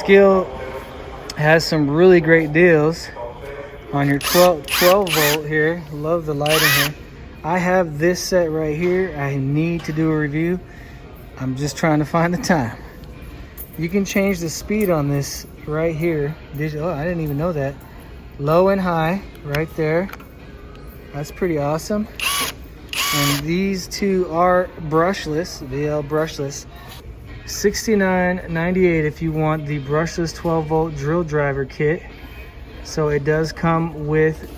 Skill has some really great deals on your 12 volt here. Love the light in here. I have this set right here. I need to do a review. I'm just trying to find the time. You can change the speed on this right here. Oh, I didn't even know that. Low and high right there. That's pretty awesome. And these two are brushless, VL brushless. $69.98 if you want the brushless 12 volt drill driver kit. So it does come with,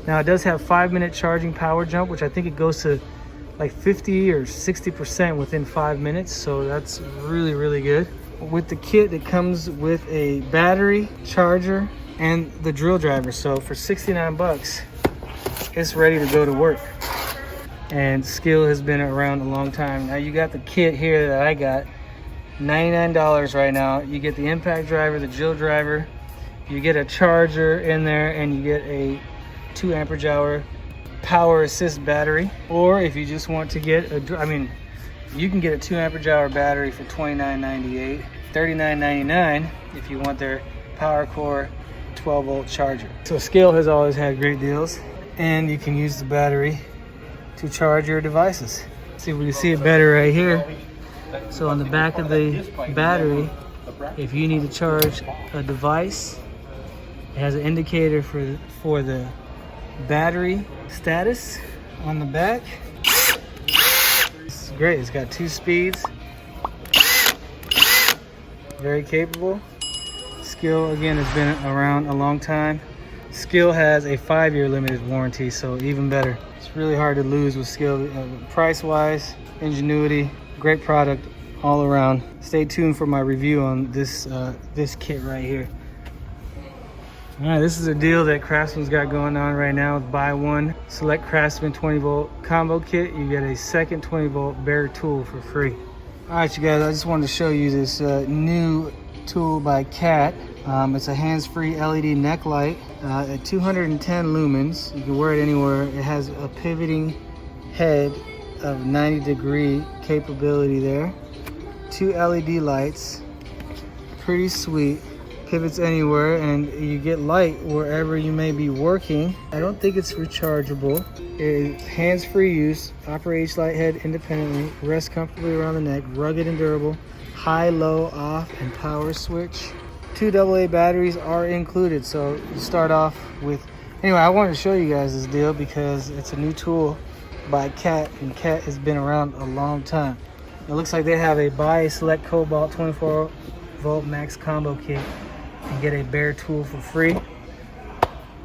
now it does have 5-minute charging power jump, which I think it goes to like 50 or 60% within 5 minutes. So that's really, really good. With the kit, it comes with a battery, charger, and the drill driver. So for 69 bucks, it's ready to go to work. And Skill has been around a long time. Now you got the kit here that I got, $99 right now. You get the impact driver, the drill driver, you get a charger in there, and you get a 2 amperage hour power assist battery. Or if you just want to get you can get a 2 amperage hour battery for $29.98, $39.99 if you want their power core 12 volt charger. So Skill has always had great deals, and you can use the battery to charge your devices. See if we can see it better right here. So on the back of the battery, if you need to charge a device, it has an indicator for the battery status on the back. This is great. It's got 2 speeds. Very capable. Skill, again, has been around a long time. Skill has a 5-year limited warranty, so even better. It's really hard to lose with Skill. Price-wise, ingenuity, great product all around. Stay tuned for my review on this this kit right here. All right, this is a deal that Craftsman's got going on right now. Buy one select Craftsman 20 volt combo kit, you get a second 20 volt bare tool for free. All right, you guys, I just wanted to show you this new tool by Cat. It's a hands-free LED neck light at 210 lumens. You can wear it anywhere. It has a pivoting head of 90-degree capability there. 2 LED lights, pretty sweet. Pivots anywhere, and you get light wherever you may be working. I don't think it's rechargeable. It's hands-free use. Operate each light head independently. Rest comfortably around the neck. Rugged and durable. High, low, off, and power switch. 2 AA batteries are included. So you start off with. Anyway, I wanted to show you guys this deal because it's a new tool by Cat, and Cat has been around a long time. It looks like they have a buy a select Cobalt 24 volt max combo kit and get a bare tool for free.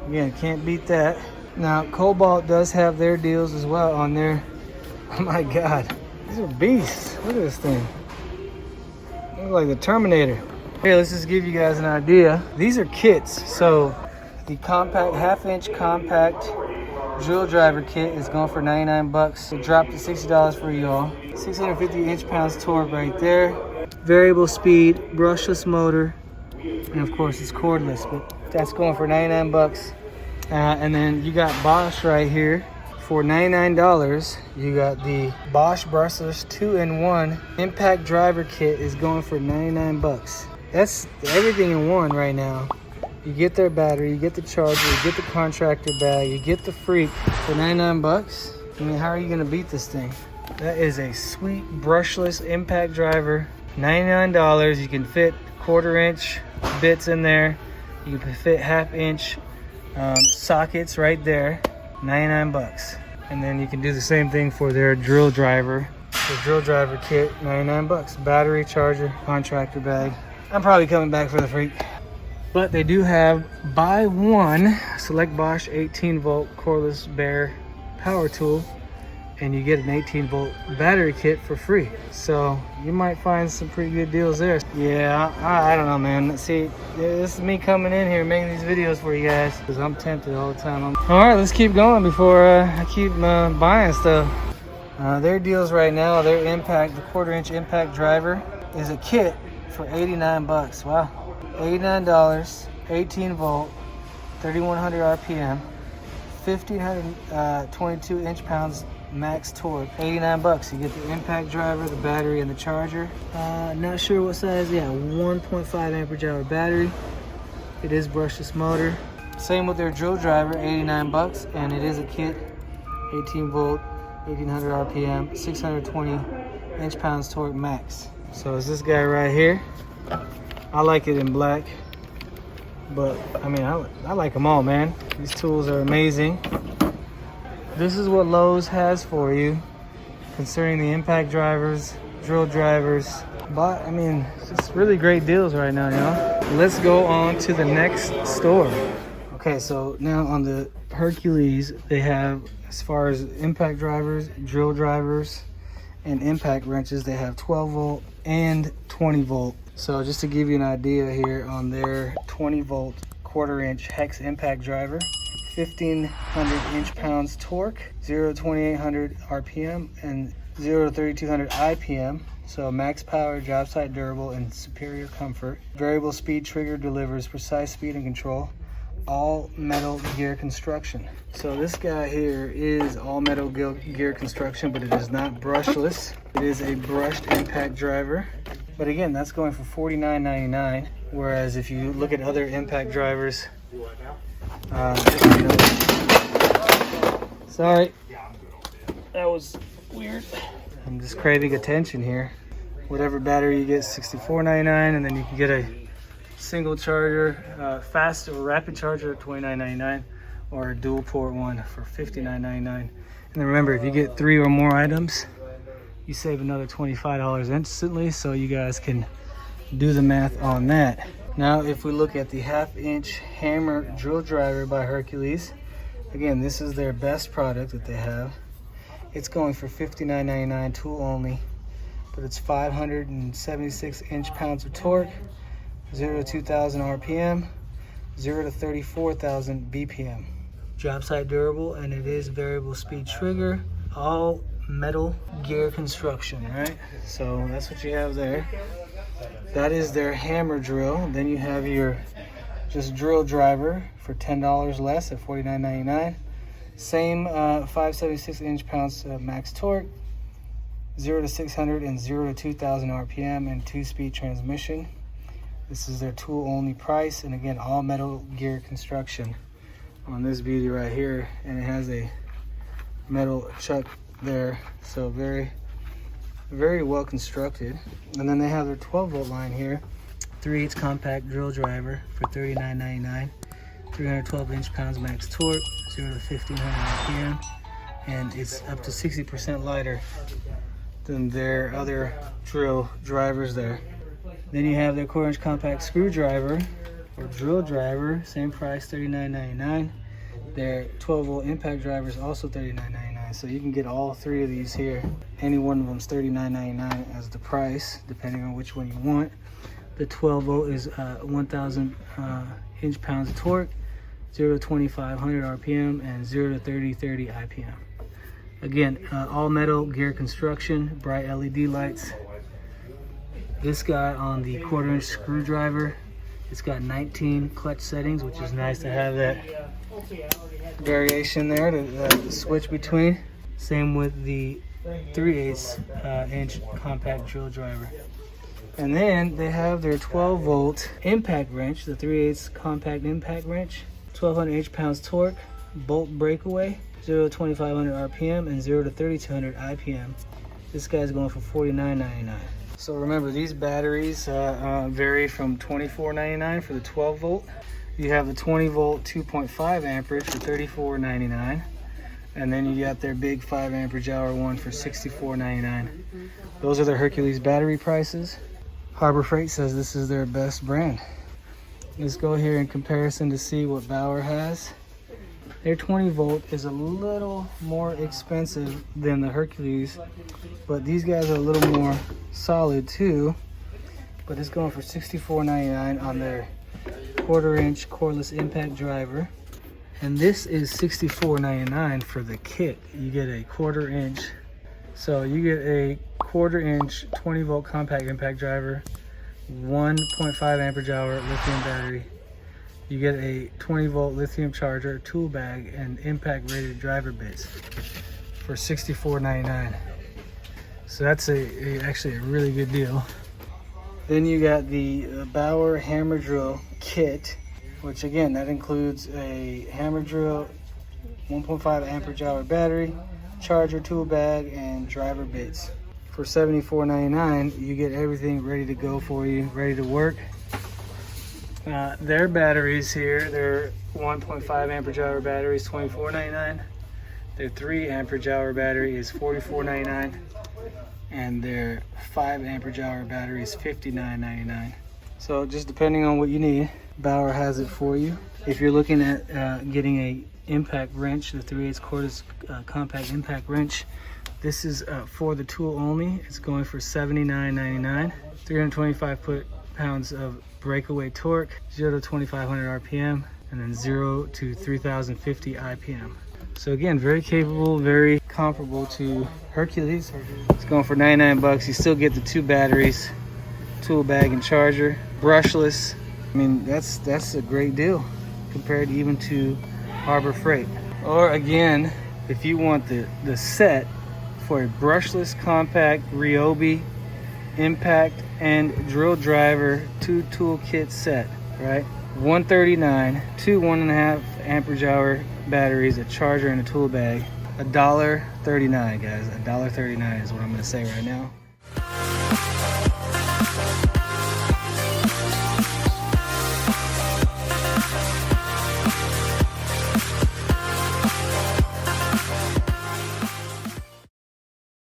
Again, can't beat that. Now Cobalt does have their deals as well on there. Oh my god, these are beasts. Look at this thing. Looks like the Terminator. Here, let's just give you guys an idea. These are kits. So the compact, 1/2 inch compact drill driver kit is going for 99 bucks. It dropped to $60 for y'all. 650 inch-pounds torque right there. Variable speed, brushless motor, and of course it's cordless, but that's going for 99 bucks. And then you got Bosch right here for $99. You got the Bosch Brushless 2-in-1 impact driver kit is going for 99 bucks. That's everything in one right now. You get their battery, you get the charger, you get the contractor bag, you get the freak for 99 bucks. I mean, how are you gonna beat this thing? That is a sweet brushless impact driver, $99. You can fit 1/4 inch bits in there. You can fit 1/2 inch sockets right there, 99 bucks. And then you can do the same thing for their drill driver. The drill driver kit, 99 bucks. Battery, charger, contractor bag. I'm probably coming back for the freak. But they do have buy one select Bosch 18 volt cordless bare power tool, and you get an 18 volt battery kit for free. So you might find some pretty good deals there. Yeah, I don't know, man. See, this is me coming in here making these videos for you guys because I'm tempted all the time. All right, let's keep going before I keep buying stuff. Their deals right now, their impact, the 1/4 inch impact driver is a kit for 89 bucks. Wow. $89, 18 volt, 3100 RPM, 1522 inch-pounds max torque, 89 bucks. You get the impact driver, the battery, and the charger. Not sure what size. Yeah, 1.5 amperage hour battery. It is brushless motor. Same with their drill driver, 89 bucks, and it is a kit, 18 volt, 1800 RPM, 620 inch-pounds torque max. So it's this guy right here. I like it in black, but I mean, I like them all, man. These tools are amazing. This is what Lowe's has for you concerning the impact drivers, drill drivers. But I mean, it's just really great deals right now, y'all. Let's go on to the next store. Okay, so now on the Hercules, they have, as far as impact drivers, drill drivers, and impact wrenches, they have 12 volt and 20 volt. So just to give you an idea here on their 20 volt 1/4 inch hex impact driver, 1500 inch-pounds torque, 0 to 2800 RPM, and 0 to 3200 IPM. So max power, job site durable, and superior comfort. Variable speed trigger delivers precise speed and control. All metal gear construction. So this guy here is all metal gear construction, but it is not brushless. It is a brushed impact driver. But again, that's going for $49.99. Whereas if you look at other impact drivers, sorry, that was weird. I'm just craving attention here. Whatever battery you get, $64.99, and then you can get a single charger, fast or rapid charger at $29.99, or a dual port one for $59.99. And then remember, if you get 3 or more items, you save another $25 instantly, so you guys can do the math on that. Now, if we look at the 1/2 inch hammer drill driver by Hercules, again, this is their best product that they have. It's going for $59.99, tool only, but it's 576 inch-pounds of torque, 0 to 2000 RPM, 0 to 34,000 BPM. Job site durable, and it is variable speed trigger, all metal gear construction, right? So that's what you have there. That is their hammer drill. Then you have your just drill driver for $10 less at $49.99. Same 576 inch-pounds max torque, 0 to 600 and 0 to 2000 RPM, and 2-speed transmission. This is their tool only price, and again, all metal gear construction on this beauty right here, and it has a metal chuck there, so very well constructed. And then they have their 12 volt line here, 3/8 compact drill driver for $39.99, 312 inch-pounds max torque, 0 to 1500 RPM, and it's up to 60% lighter than their other drill drivers there. Then you have their 1/4 inch compact screwdriver or drill driver, same price, $39.99. Their 12 volt impact driver is also $39.99. So you can get all 3 of these here. Any one of them is $39.99 as the price, depending on which one you want. The 12 volt is 1000 inch-pounds of torque, 0 to 2500 RPM, and 0 to 3030 IPM. Again, all metal gear construction, bright LED lights. This guy on the 1/4 inch screwdriver, it's got 19 clutch settings, which is nice to have that variation there to switch between. Same with the 3/8 inch compact drill driver. And then they have their 12 volt impact wrench, the 3/8 compact impact wrench, 1200 inch-pounds torque, bolt breakaway, 0 to 2500 RPM, and 0 to 3200 IPM. This guy's going for $49.99. So remember, these batteries vary from $24.99 for the 12 volt. You have the 20 volt 2.5 amperage for $34.99. And then you got their big 5 amperage hour one for $64.99. Those are the Hercules battery prices. Harbor Freight says this is their best brand. Let's go here in comparison to see what Bauer has. Their 20 volt is a little more expensive than the Hercules, but these guys are a little more solid too. But it's going for $64.99 on their 1/4 inch cordless impact driver. And this is $64.99 for the kit. You get a 1/4 inch. So you get a 1/4 inch 20 volt compact impact driver, 1.5 amperage hour lithium battery, You get a 20-volt lithium charger, tool bag, and impact rated driver bits for $64.99. So that's actually a really good deal. Then you got the Bauer hammer drill kit, which again, that includes a hammer drill, 1.5 amperage hour battery, charger, tool bag, and driver bits. For $74.99, you get everything ready to go for you, ready to work. Their batteries here, their 1.5 amperage hour battery is $24.99. Their 3 amperage hour battery is $44.99. And their 5 amperage hour battery is $59.99. So just depending on what you need, Bauer has it for you. If you're looking at getting a impact wrench, the 3/8 cordless compact impact wrench, this is for the tool only. It's going for $79.99. 325 pounds of breakaway torque, 0 to 2,500 RPM, and then 0 to 3,050 IPM. So again, very capable, very comparable to Hercules. It's going for 99 bucks. You still get the 2 batteries, tool bag and charger, brushless. I mean, that's a great deal compared even to Harbor Freight. Or again, if you want the set for a brushless compact Ryobi impact and drill driver 2 tool kit set, right? $139, 2 1.5 amperage hour batteries, a charger, and a tool bag. $1.39, guys. $1.39 is what I'm gonna say right now.